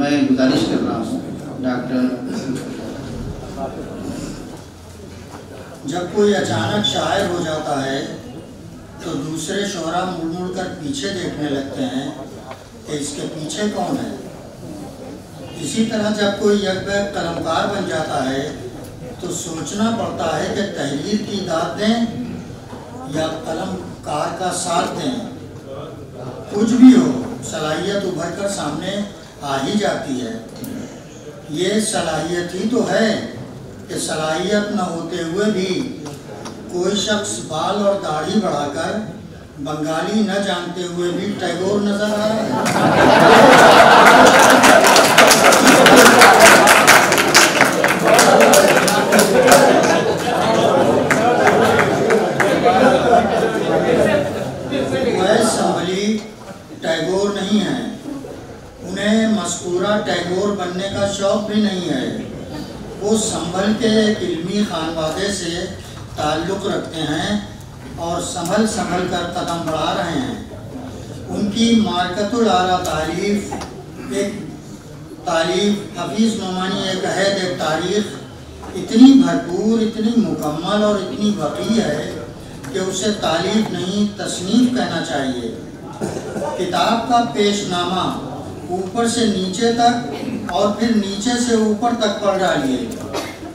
میں گزارش کر رہا ہوں ڈاکٹر، جب کوئی اچانک شاعر ہو جاتا ہے تو دوسرے شعراء مڑ مڑ کر پیچھے دیکھنے لگتے ہیں کہ اس کے پیچھے کون ہے۔ اسی طرح جب کوئی یک بیک قلمکار بن جاتا ہے تو سوچنا پڑتا ہے کہ تحریر کی داد دیں یا قلم کار کا ساتھ دیں۔ کچھ بھی ہو، صلاحیت ابھر کر سامنے آ ہی جاتی ہے۔ یہ صلاحیت ہی تو ہے کہ صلاحیت نہ ہوتے ہوئے بھی کوئی شخص بال اور داڑھی بڑھا کر بنگالی نہ جانتے ہوئے بھی ٹیگور نظر آ رہا ہے۔ سنبھلی ٹیگور نہیں ہیں، انہیں مذکورہ ٹیگور بننے کا شوق بھی نہیں ہے۔ وہ سنبھل کے ایک علمی خانوادے سے تعلق رکھتے ہیں اور سنبھل کر قدم بڑھا رہے ہیں۔ ان کی معرکۃ الاعلیٰ تعلیف حفیظ نعمانی ایک عہد ایک تاریخ اتنی بھرپور، اتنی مکمل اور اتنی وقی ہے کہ اسے تالیف نہیں تصنیف کہنا چاہیے۔ کتاب کا پیش نامہ اوپر سے نیچے تک اور پھر نیچے سے اوپر تک پڑھ ڈالیے،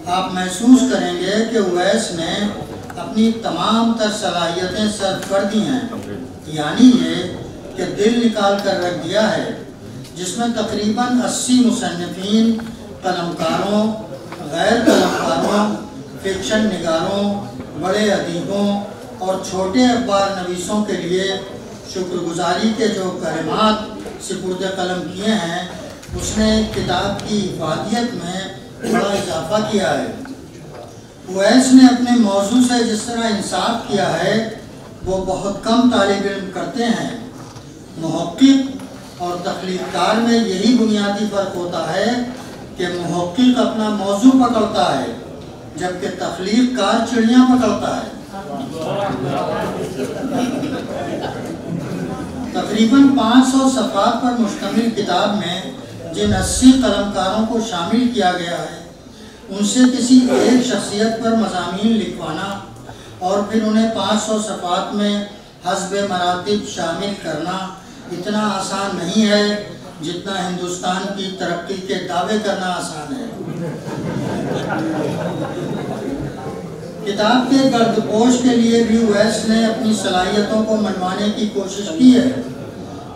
آپ محسوس کریں گے کہ اویس نے اپنی تمام تر صلاحیتیں صرف کر دی ہیں، یعنی یہ کہ دل نکال کر رکھ دیا ہے، جس میں تقریباً 80 مصنفین، قلمکاروں، غیر قلمکاروں، فکشن نگاروں، بڑے ادیبوں اور چھوٹے اخبار نویسوں کے لیے شکر گزاری کے جو کلمات سپرد قلم کیے ہیں، اس نے کتاب کی افادیت میں بڑا اضافہ کیا ہے۔ اویس نے اپنے موضوع سے جس طرح انصاف کیا ہے وہ بہت کم طالب علم کرتے ہیں۔ محقق اور تخلیق کار میں یہی بنیادی فرق ہوتا ہے کہ محقق اپنا موضوع پکڑتا ہے جبکہ تخلیق کار چڑیاں پکڑتا ہے۔ تقریباً 500 صفحات پر مشتمل کتاب میں جن 80 قلمکاروں کو شامل کیا گیا ہے، ان سے کسی ایک شخصیت پر مضامین لکھوانا اور پھر انہیں 500 صفحات میں حسب مراتب شامل کرنا اتنا آسان نہیں ہے جتنا ہندوستان کی ترقی کے دعوے کرنا آسان ہے۔ کتاب کے گرد پوش کے لیے بھی اویس نے اپنی صلاحیتوں کو منوانے کی کوشش کی ہے۔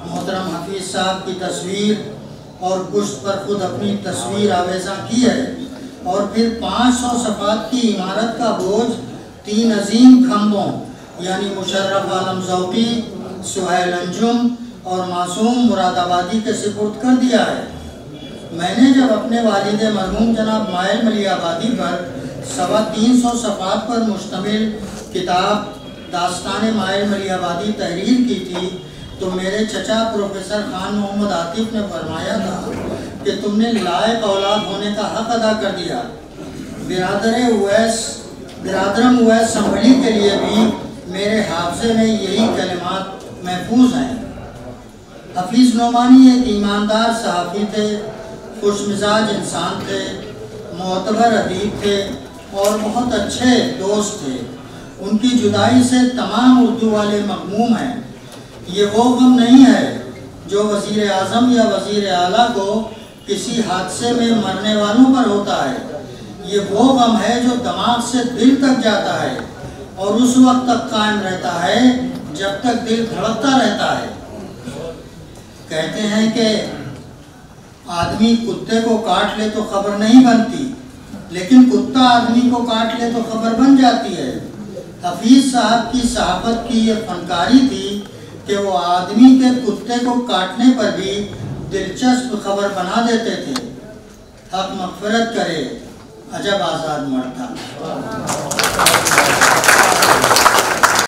محترم حفیظ صاحب کی تصویر اور پشت پر خود اپنی تصویر آویزاں کی ہے، اور پھر 500 صفحات کی عمارت کا بوجھ 3 عظیم کھمبوں یعنی مشرف عالم ذوقی، سہیل انجم اور معصوم مراد آبادی کے سپرد کر دیا ہے۔ میں نے جب اپنے والد مرحوم جناب مائل ملی آبادی پر 350 صفحات پر مشتمل کتاب داستان مائل ملی آبادی تحریر کی تھی تو میرے چچا پروفیسر خان محمد عاطف نے فرمایا تھا کہ تم نے لائق اولاد ہونے کا حق ادا کر دیا۔ برادرم اویس سنبھلی کے لیے بھی میرے حافظے میں یہی کلمات محفوظ ہیں۔ حفیظ نعمانی ایک ایماندار صحافی تھے، خوش مزاج انسان تھے، معتبر ادیب تھے اور بہت اچھے دوست تھے۔ ان کی جدائی سے تمام اردو والے مغموم ہیں۔ یہ وہ غم نہیں ہے جو وزیر اعظم یا وزیر اعلیٰ کو کسی حادثے میں مرنے والوں پر ہوتا ہے۔ یہ وہ غم ہے جو دماغ سے دل تک جاتا ہے اور اس وقت تک قائم رہتا ہے جب تک دل دھڑکتا رہتا ہے۔ کہتے ہیں کہ آدمی کتے کو کاٹ لے تو خبر نہیں بنتی، لیکن کتا آدمی کو کاٹ لے تو خبر بن جاتی ہے۔ حفیظ صاحب کی صحافت کی یہ فنکاری تھی کہ وہ آدمی کے کتے کو کاٹنے پر بھی دلچسپ خبر بنا دیتے تھے۔ حق مغفرت کرے، عجب آزاد مرد تھا۔